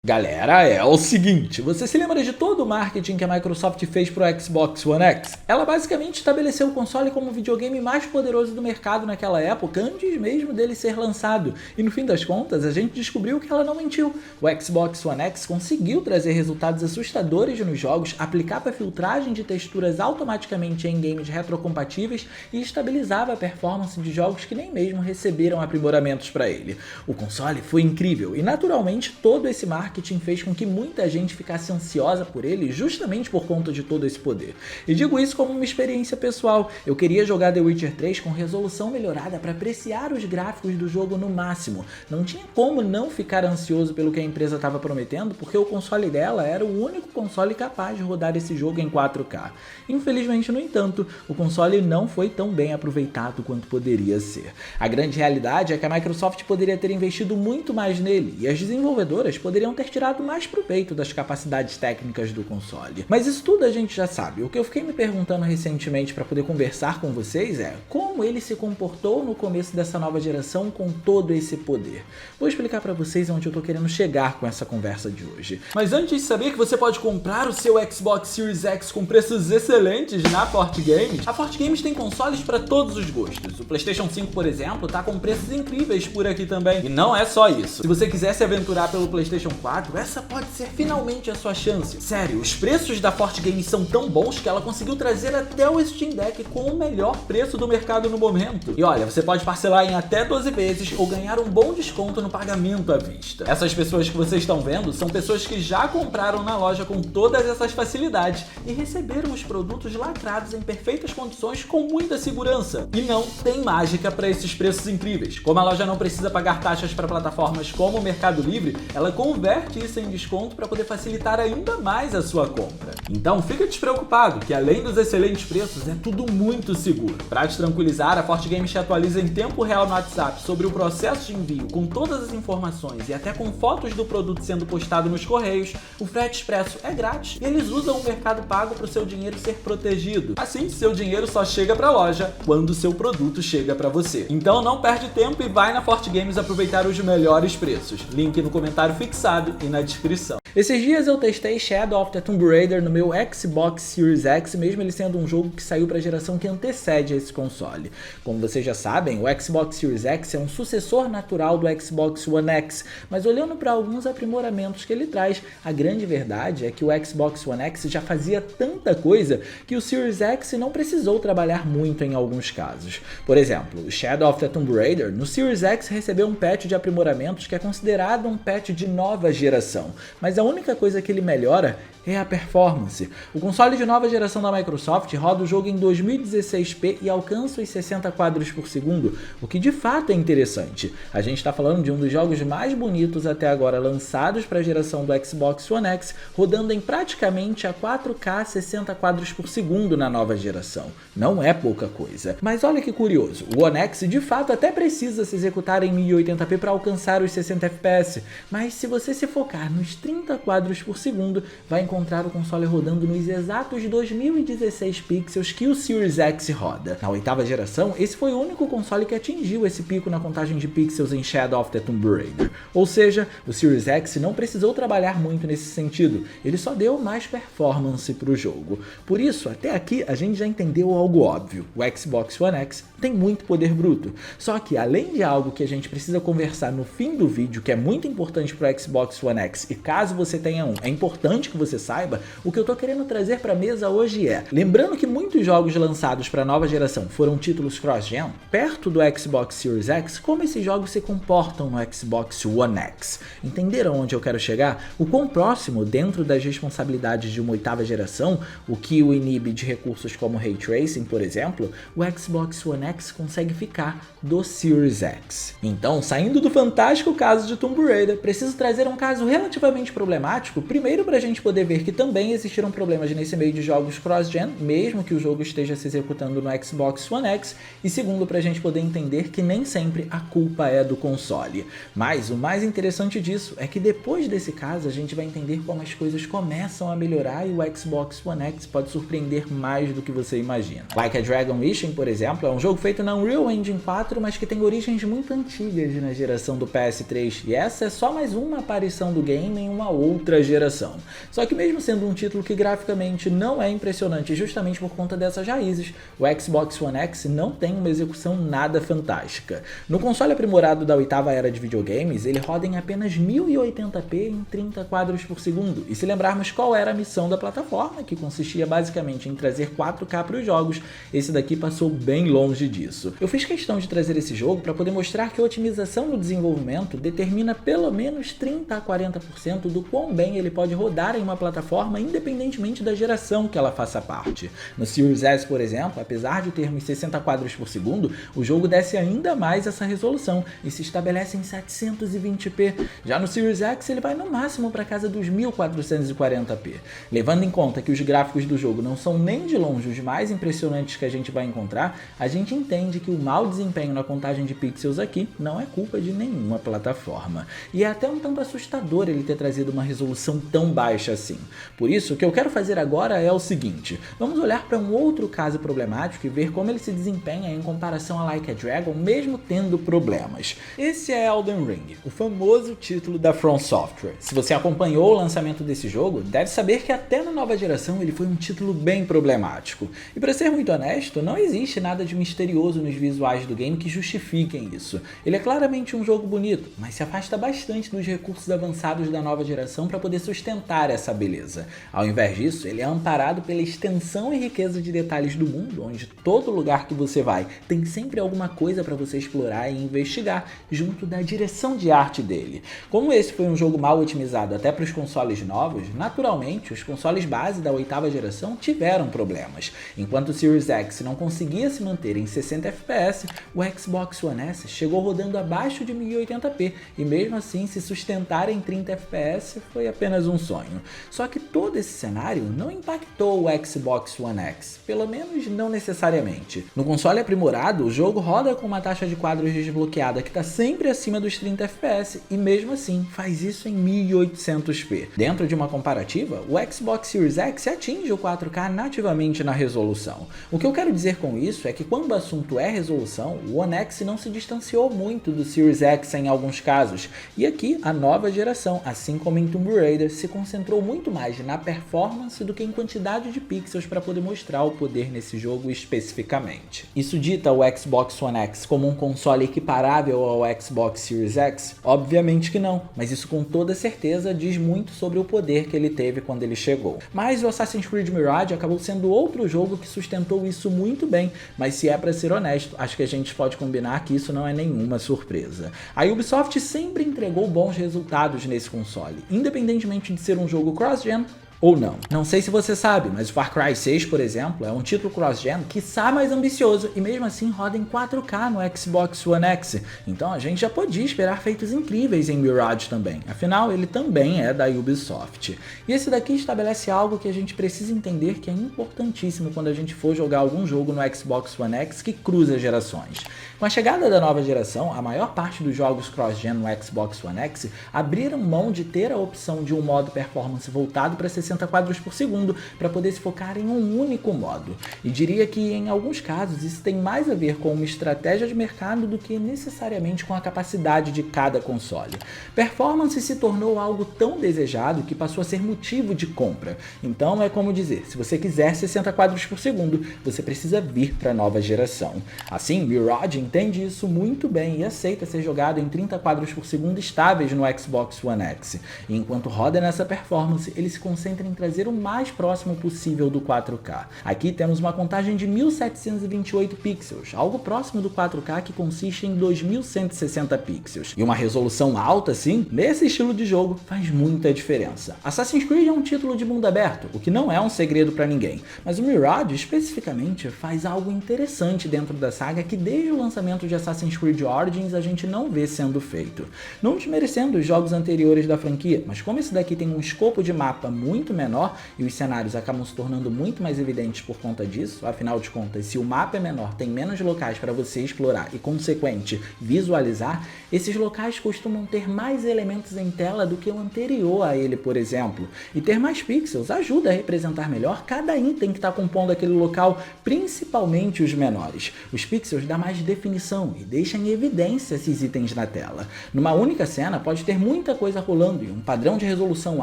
Galera, é o seguinte, você se lembra de todo o marketing que a Microsoft fez para o Xbox One X? Ela basicamente estabeleceu o console como o videogame mais poderoso do mercado naquela época, antes mesmo dele ser lançado. E no fim das contas, a gente descobriu que ela não mentiu. O Xbox One X conseguiu trazer resultados assustadores nos jogos, aplicava filtragem de texturas automaticamente em games retrocompatíveis e estabilizava a performance de jogos que nem mesmo receberam aprimoramentos para ele. O console foi incrível e naturalmente todo esse marketing fez com que muita gente ficasse ansiosa por ele justamente por conta de todo esse poder. E digo isso como uma experiência pessoal. Eu queria jogar The Witcher 3 com resolução melhorada para apreciar os gráficos do jogo no máximo. Não tinha como não ficar ansioso pelo que a empresa estava prometendo, porque o console dela era o único console capaz de rodar esse jogo em 4K. Infelizmente, no entanto, o console não foi tão bem aproveitado quanto poderia ser. A grande realidade é que a Microsoft poderia ter investido muito mais nele, e as desenvolvedoras poderiam ter tirado mais proveito das capacidades técnicas do console. Mas isso tudo a gente já sabe. O que eu fiquei me perguntando recentemente para poder conversar com vocês é como ele se comportou no começo dessa nova geração com todo esse poder. Vou explicar para vocês onde eu tô querendo chegar com essa conversa de hoje. Mas antes de saber que você pode comprar o seu Xbox Series X com preços excelentes na Forte Games, a Forte Games tem consoles para todos os gostos. O PlayStation 5, por exemplo, tá com preços incríveis por aqui também. E não é só isso. Se você quiser se aventurar pelo PlayStation 4, essa pode ser finalmente a sua chance. Sério, os preços da Forte Games são tão bons que ela conseguiu trazer até o Steam Deck com o melhor preço do mercado no momento. E olha, você pode parcelar em até 12 vezes ou ganhar um bom desconto no pagamento à vista. Essas pessoas que vocês estão vendo são pessoas que já compraram na loja com todas essas facilidades e receberam os produtos lacrados em perfeitas condições com muita segurança. E não tem mágica para esses preços incríveis. Como a loja não precisa pagar taxas para plataformas como o Mercado Livre, ela converte isso em desconto para poder facilitar ainda mais a sua compra. Então fica despreocupado que além dos excelentes preços é tudo muito seguro. Para te tranquilizar, a Forte Games te atualiza em tempo real no WhatsApp sobre o processo de envio com todas as informações e até com fotos do produto sendo postado nos correios. O frete expresso é grátis e eles usam o Mercado Pago para o seu dinheiro ser protegido. Assim, seu dinheiro só chega para a loja quando o seu produto chega para você. Então não perde tempo e vai na Forte Games aproveitar os melhores preços. Link no comentário fixado e na descrição. Esses dias eu testei Shadow of the Tomb Raider no meu Xbox Series X, mesmo ele sendo um jogo que saiu para a geração que antecede esse console. Como vocês já sabem, o Xbox Series X é um sucessor natural do Xbox One X, mas olhando para alguns aprimoramentos que ele traz, a grande verdade é que o Xbox One X já fazia tanta coisa que o Series X não precisou trabalhar muito em alguns casos. Por exemplo, o Shadow of the Tomb Raider no Series X recebeu um patch de aprimoramentos que é considerado um patch de nova geração, mas a única coisa que ele melhora é a performance. O console de nova geração da Microsoft roda o jogo em 2016p e alcança os 60 quadros por segundo, o que de fato é interessante. A gente está falando de um dos jogos mais bonitos até agora lançados para a geração do Xbox One X, rodando em praticamente a 4K 60 quadros por segundo na nova geração. Não é pouca coisa. Mas olha que curioso, o One X de fato até precisa se executar em 1080p para alcançar os 60 FPS, mas se você se focar nos 30 quadros por segundo, vai encontrar o console rodando nos exatos 2016 pixels que o Series X roda. Na oitava geração, esse foi o único console que atingiu esse pico na contagem de pixels em Shadow of the Tomb Raider. Ou seja, o Series X não precisou trabalhar muito nesse sentido, ele só deu mais performance para o jogo. Por isso, até aqui a gente já entendeu algo óbvio, o Xbox One X tem muito poder bruto. Só que além de algo que a gente precisa conversar no fim do vídeo, que é muito importante para o Xbox One X, e caso você tenha um, é importante que você saiba, o que eu tô querendo trazer para a mesa hoje é, lembrando que muitos jogos lançados para a nova geração foram títulos cross-gen, perto do Xbox Series X, como esses jogos se comportam no Xbox One X. Entenderam onde eu quero chegar? O quão próximo, dentro das responsabilidades de uma oitava geração, o que o inibe de recursos como Ray Tracing, por exemplo, o Xbox One X consegue ficar do Series X. Então, saindo do fantástico caso de Tomb Raider, preciso trazer um caso relativamente problemático problemático, primeiro para a gente poder ver que também existiram problemas nesse meio de jogos cross-gen, mesmo que o jogo esteja se executando no Xbox One X, e segundo para a gente poder entender que nem sempre a culpa é do console. Mas o mais interessante disso é que depois desse caso a gente vai entender como as coisas começam a melhorar e o Xbox One X pode surpreender mais do que você imagina. Like a Dragon Ishin, por exemplo, é um jogo feito na Unreal Engine 4, mas que tem origens muito antigas na geração do PS3, e essa é só mais uma aparição do game em uma outra geração. Só que mesmo sendo um título que graficamente não é impressionante justamente por conta dessas raízes, o Xbox One X não tem uma execução nada fantástica. No console aprimorado da oitava era de videogames, ele roda em apenas 1080p em 30 quadros por segundo, e se lembrarmos qual era a missão da plataforma, que consistia basicamente em trazer 4K para os jogos, esse daqui passou bem longe disso. Eu fiz questão de trazer esse jogo para poder mostrar que a otimização no desenvolvimento determina pelo menos 30 a 40% do quão bem ele pode rodar em uma plataforma independentemente da geração que ela faça parte. No Series S, por exemplo, apesar de termos 60 quadros por segundo, o jogo desce ainda mais essa resolução e se estabelece em 720p. Já no Series X ele vai no máximo para casa dos 1440p. Levando em conta que os gráficos do jogo não são nem de longe os mais impressionantes que a gente vai encontrar, a gente entende que o mau desempenho na contagem de pixels aqui não é culpa de nenhuma plataforma. E é até um tanto assustador ele ter trazido uma resolução tão baixa assim. Por isso, o que eu quero fazer agora é o seguinte: vamos olhar para um outro caso problemático e ver como ele se desempenha em comparação a Like a Dragon, mesmo tendo problemas. Esse é Elden Ring, o famoso título da From Software. Se você acompanhou o lançamento desse jogo, deve saber que até na nova geração ele foi um título bem problemático. E para ser muito honesto, não existe nada de misterioso nos visuais do game que justifiquem isso. Ele é claramente um jogo bonito, mas se afasta bastante dos recursos avançados da nova geração para poder sustentar essa beleza. Ao invés disso, ele é amparado pela extensão e riqueza de detalhes do mundo, onde todo lugar que você vai tem sempre alguma coisa para você explorar e investigar, junto da direção de arte dele. Como esse foi um jogo mal otimizado até para os consoles novos, naturalmente os consoles base da oitava geração tiveram problemas. Enquanto o Series X não conseguia se manter em 60 FPS, o Xbox One S chegou rodando abaixo de 1080p e mesmo assim se sustentar em 30 FPS foi apenas um sonho. Só que todo esse cenário não impactou o Xbox One X, pelo menos não necessariamente. No console aprimorado, o jogo roda com uma taxa de quadros desbloqueada que está sempre acima dos 30 FPS e mesmo assim faz isso em 1800p. Dentro de uma comparativa, o Xbox Series X atinge o 4K nativamente na resolução. O que eu quero dizer com isso é que quando o assunto é resolução, o One X não se distanciou muito do Series X em alguns casos, e aqui a nova geração, assim como em Tomb Raider, se concentrou muito mais na performance do que em quantidade de pixels para poder mostrar o poder nesse jogo especificamente. Isso dita o Xbox One X como um console equiparável ao Xbox Series X? Obviamente que não, mas isso com toda certeza diz muito sobre o poder que ele teve quando ele chegou. Mas o Assassin's Creed Mirage acabou sendo outro jogo que sustentou isso muito bem, mas se é para ser honesto, acho que a gente pode combinar que isso não é nenhuma surpresa. A Ubisoft sempre entregou bons resultados nesse console, independentemente de ser um jogo cross-gen ou não. Não sei se você sabe, mas o Far Cry 6, por exemplo, é um título cross-gen quiçá mais ambicioso e mesmo assim roda em 4K no Xbox One X. Então a gente já podia esperar feitos incríveis em Mirage também, afinal ele também é da Ubisoft. E esse daqui estabelece algo que a gente precisa entender que é importantíssimo quando a gente for jogar algum jogo no Xbox One X que cruza gerações. Com a chegada da nova geração, a maior parte dos jogos cross-gen no Xbox One X abriram mão de ter a opção de um modo performance voltado para 60 quadros por segundo para poder se focar em um único modo. E diria que em alguns casos isso tem mais a ver com uma estratégia de mercado do que necessariamente com a capacidade de cada console. Performance se tornou algo tão desejado que passou a ser motivo de compra. Então é como dizer, se você quiser 60 quadros por segundo, você precisa vir para a nova geração. Assim, Mirage entende isso muito bem e aceita ser jogado em 30 quadros por segundo estáveis no Xbox One X. E enquanto roda nessa performance, ele se concentra concentra em trazer o mais próximo possível do 4K. Aqui temos uma contagem de 1728 pixels, algo próximo do 4K que consiste em 2160 pixels. E uma resolução alta assim, nesse estilo de jogo, faz muita diferença. Assassin's Creed é um título de mundo aberto, o que não é um segredo para ninguém, mas o Mirage especificamente faz algo interessante dentro da saga que desde o lançamento de Assassin's Creed Origins a gente não vê sendo feito. Não desmerecendo os jogos anteriores da franquia, mas como esse daqui tem um escopo de mapa muito menor e os cenários acabam se tornando muito mais evidentes por conta disso, afinal de contas, se o mapa é menor, tem menos locais para você explorar e, consequente, visualizar, esses locais costumam ter mais elementos em tela do que o anterior a ele, por exemplo. E ter mais pixels ajuda a representar melhor cada item que está compondo aquele local, principalmente os menores. Os pixels dão mais definição e deixam em evidência esses itens na tela. Numa única cena pode ter muita coisa rolando e um padrão de resolução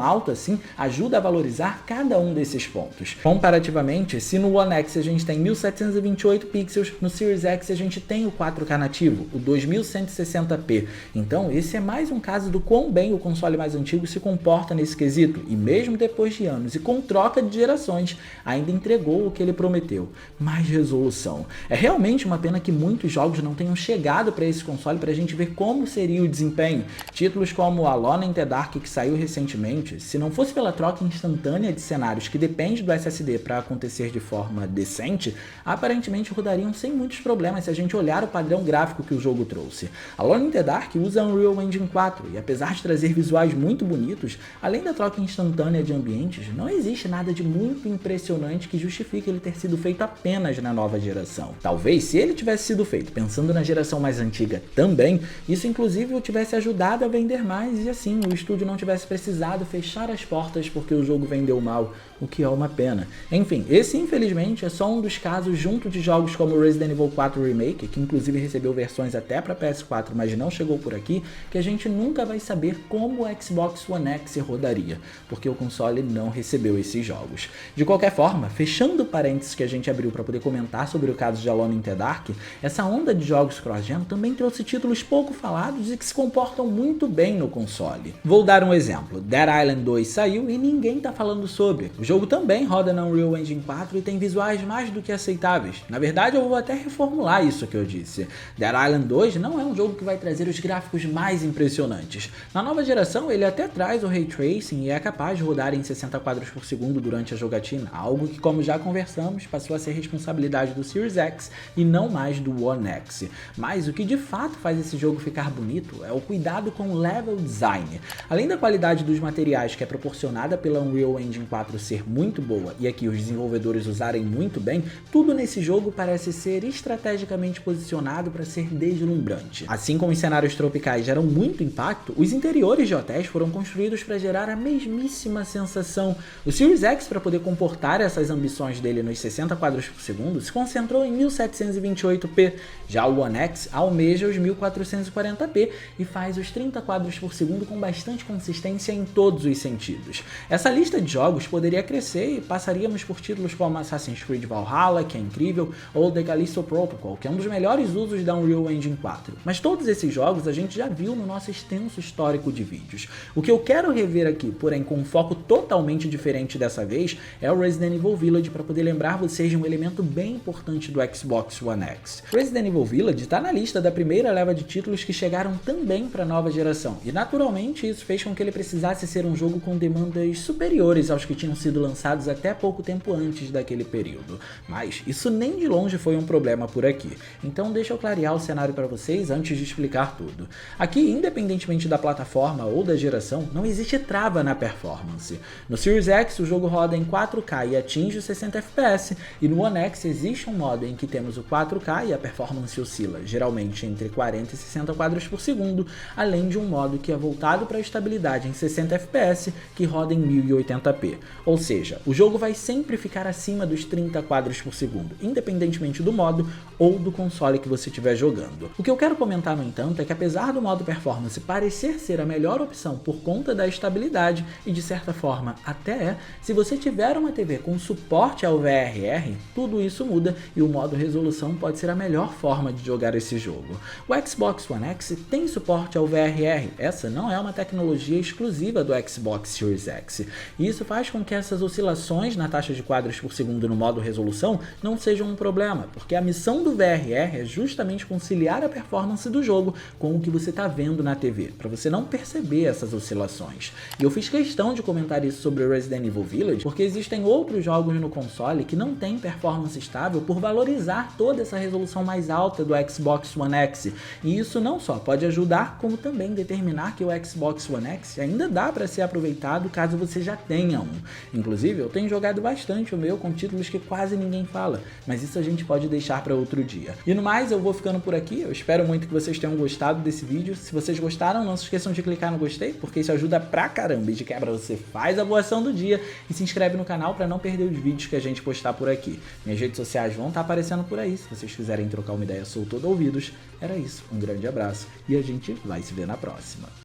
alto assim ajuda a valorizar cada um desses pontos. Comparativamente, se no One X a gente tem 1728 pixels, no Series X a gente tem o 4K nativo, o 2160p. Então esse é mais um caso do quão bem o console mais antigo se comporta nesse quesito, e mesmo depois de anos e com troca de gerações, ainda entregou o que ele prometeu, mais resolução. É realmente uma pena que muitos jogos não tenham chegado para esse console para a gente ver como seria o desempenho. Títulos como Alone in the Dark, que saiu recentemente, se não fosse pela troca instantânea de cenários que depende do SSD para acontecer de forma decente, aparentemente rodariam sem muitos problemas se a gente olhar o padrão gráfico que o jogo trouxe. Alone in the Dark usa Unreal Engine 4 e apesar de trazer visuais muito bonitos, além da troca instantânea de ambientes, não existe nada de muito impressionante que justifique ele ter sido feito apenas na nova geração. Talvez se ele tivesse sido feito pensando na geração mais antiga também, isso inclusive o tivesse ajudado a vender mais e assim o estúdio não tivesse precisado fechar as portas porque o jogo vendeu mal, o que é uma pena. Enfim, esse infelizmente é só um dos casos junto de jogos como Resident Evil 4 Remake, que inclusive recebeu versões até para PS4, mas não chegou por aqui, que a gente nunca vai saber como o Xbox One X rodaria, porque o console não recebeu esses jogos. De qualquer forma, fechando o parênteses que a gente abriu para poder comentar sobre o caso de Alone in the Dark, essa onda de jogos cross-gen também trouxe títulos pouco falados e que se comportam muito bem no console. Vou dar um exemplo. Dead Island 2 saiu e ninguém tá falando sobre. O jogo também roda na Unreal Engine 4 e tem visuais mais do que aceitáveis. Na verdade, eu vou até reformular isso que eu disse. Dead Island 2 não é um jogo que vai trazer os gráficos mais impressionantes. Na nova geração, ele até traz o Ray Tracing e é capaz de rodar em 60 quadros por segundo durante a jogatina, algo que, como já conversamos, passou a ser responsabilidade do Series X e não mais do One X. Mas o que de fato faz esse jogo ficar bonito é o cuidado com o level design. Além da qualidade dos materiais que é proporcionada pela Unreal Engine 4 ser muito boa e aqui os desenvolvedores usarem muito bem, tudo nesse jogo parece ser estrategicamente posicionado para ser deslumbrante. Assim como os cenários tropicais geram muito impacto, os interiores de hotéis foram construídos para gerar a mesmíssima sensação. O Series X, para poder comportar essas ambições dele nos 60 quadros por segundo, se concentrou em 1728p, já o One X almeja os 1440p e faz os 30 quadros por segundo com bastante consistência em todos os sentidos. Essa lista de jogos poderia crescer e passaríamos por títulos como Assassin's Creed Valhalla, que é incrível, ou The Callisto Protocol, que é um dos melhores usos da Unreal Engine 4. Mas todos esses jogos a gente já viu no nosso extenso histórico de vídeos. O que eu quero rever aqui, porém com um foco totalmente diferente dessa vez, é o Resident Evil Village, para poder lembrar vocês de um elemento bem importante do Xbox One X. Resident Evil Village está na lista da primeira leva de títulos que chegaram também para a nova geração, e naturalmente isso fez com que ele precisasse ser um jogo com demandas superiores aos que tinham sido lançados até pouco tempo antes daquele período. Mas isso nem de longe foi um problema por aqui. Então deixa eu clarear o cenário para vocês antes de explicar tudo. Aqui, independentemente da plataforma ou da geração, não existe trava na performance. No Series X o jogo roda em 4K e atinge os 60 FPS, e no One X existe um modo em que temos o 4K e a performance oscila, geralmente entre 40 e 60 quadros por segundo, além de um modo que é voltado para a estabilidade em 60 FPS, que roda em 1080p. Ou seja, o jogo vai sempre ficar acima dos 30 quadros por segundo, independentemente do modo ou do console que você estiver jogando. O que eu quero comentar, no entanto, é que apesar do modo performance parecer ser a melhor opção por conta da estabilidade, e de certa forma até é, se você tiver uma TV com suporte ao VRR, tudo isso muda e o modo resolução pode ser a melhor forma de jogar esse jogo. O Xbox One X tem suporte ao VRR, essa não é uma tecnologia exclusiva do Xbox Series X. E isso faz com que essas oscilações na taxa de quadros por segundo no modo resolução não sejam um problema, porque a missão do VRR é justamente conciliar a performance do jogo com o que você está vendo na TV, para você não perceber essas oscilações. E eu fiz questão de comentar isso sobre Resident Evil Village, porque existem outros jogos no console que não têm performance estável por valorizar toda essa resolução mais alta do Xbox One X. E isso não só pode ajudar, como também determinar que o Xbox One X ainda dá para ser aproveitado caso você já tenha um. Inclusive, eu tenho jogado bastante o meu com títulos que quase ninguém fala, mas isso a gente pode deixar para outro dia. E no mais, eu vou ficando por aqui. Eu espero muito que vocês tenham gostado desse vídeo. Se vocês gostaram, não se esqueçam de clicar no gostei, porque isso ajuda pra caramba. E de quebra você faz a boa ação do dia e se inscreve no canal para não perder os vídeos que a gente postar por aqui. Minhas redes sociais vão estar aparecendo por aí, se vocês quiserem trocar uma ideia solta ou ouvidos. Era isso, um grande abraço e a gente vai se ver na próxima.